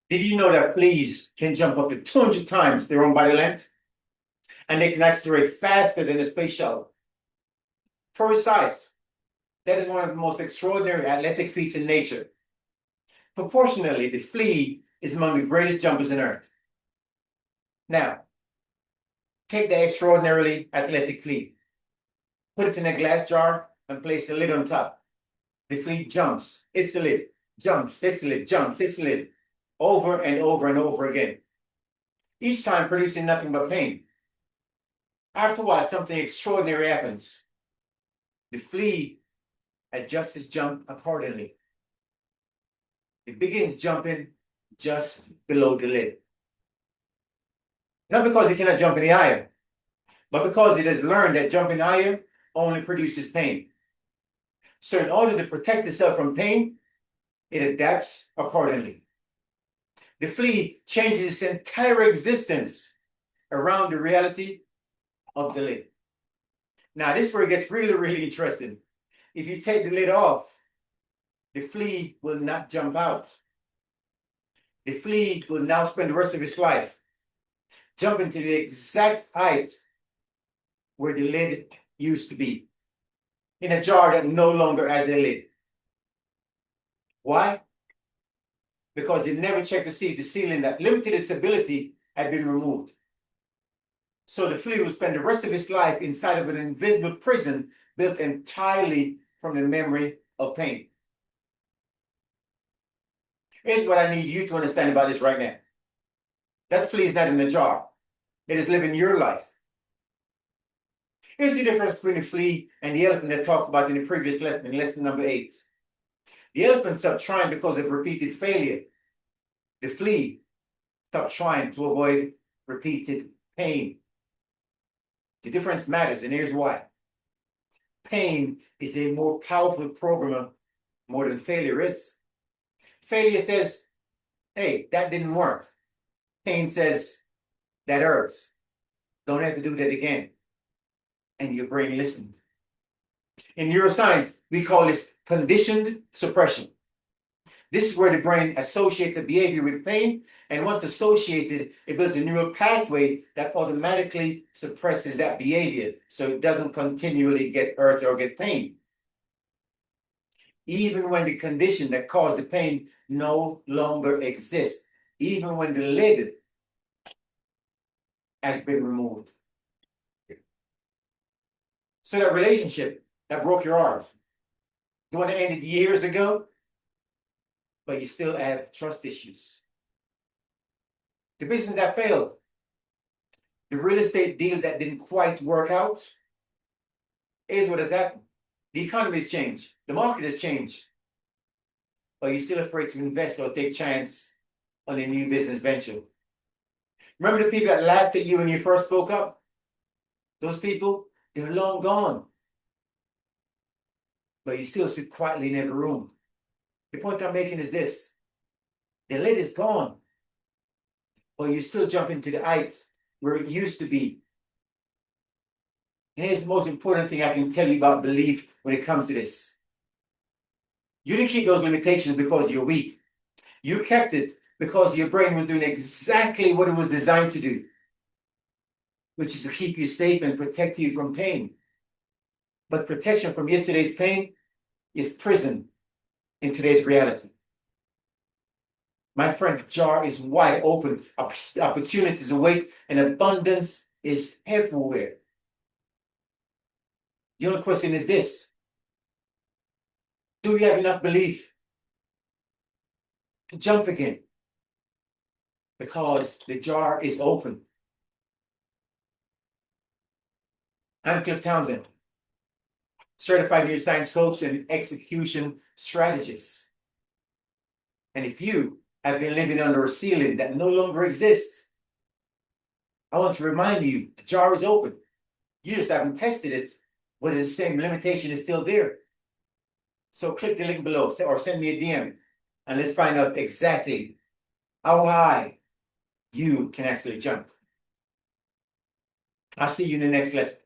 Did you know that fleas can jump up to 200 times their own body length? And they can accelerate faster than a space shuttle. For its size, that is one of the most extraordinary athletic feats in nature. Proportionally, the flea is among the greatest jumpers on Earth. Now, take the extraordinarily athletic flea, put it in a glass jar, and place the lid on top. The flea jumps, hits the lid, jumps, hits the lid, jumps, hits the lid, over and over and over again, each time producing nothing but pain. After a while, something extraordinary happens. The flea adjusts its jump accordingly. It begins jumping just below the lid. Not because it cannot jump any higher, but because it has learned that jumping higher only produces pain. So in order to protect itself from pain, it adapts accordingly. The flea changes its entire existence around the reality of the lid. Now, this is where it gets really, really interesting. If you take the lid off, the flea will not jump out. The flea will now spend the rest of its life jumping to the exact height where the lid used to be, in a jar that no longer has a lid. Why? Because it never checked to see if the ceiling that limited its ability had been removed. So the flea will spend the rest of its life inside of an invisible prison built entirely from the memory of pain. Here's what I need you to understand about this right now. That flea is not in the jar. It is living your life. Here's the difference between the flea and the elephant that talked about in the previous lesson, in lesson number 8. The elephant stopped trying because of repeated failure. The flea stopped trying to avoid repeated pain. The difference matters, and here's why. Pain is a more powerful programmer more than failure is. Failure says, hey, that didn't work. Pain says, that hurts. Don't have to do that again. And your brain listened. In neuroscience, we call this conditioned suppression. This is where the brain associates a behavior with pain, and once associated, it builds a neural pathway that automatically suppresses that behavior so it doesn't continually get hurt or get pain. Even when the condition that caused the pain no longer exists, even when the lid has been removed. So that relationship that broke your heart, the one that ended years ago, but you still have trust issues. The business that failed, the real estate deal that didn't quite work out, is what has happened. The economy has changed. The market has changed. But you're still afraid to invest or take chance on a new business venture. Remember the people that laughed at you when you first spoke up? Those people, they're long gone. But you still sit quietly in every room. The point I'm making is this. The lid is gone. But you still jump into the height where it used to be. And here's the most important thing I can tell you about belief when it comes to this. You didn't keep those limitations because you're weak. You kept it because your brain was doing exactly what it was designed to do, which is to keep you safe and protect you from pain. But protection from yesterday's pain is prison in today's reality. My friend, the jar is wide open. Opportunities await and abundance is everywhere. The only question is this. Do you have enough belief to jump again? Because the jar is open. I'm Cliff Townsend, certified neuroscience coach and execution strategist. And if you have been living under a ceiling that no longer exists, I want to remind you, the jar is open. You just haven't tested it, but the same limitation is still there. So click the link below or send me a DM and let's find out exactly how high you can actually jump. I'll see you in the next lesson.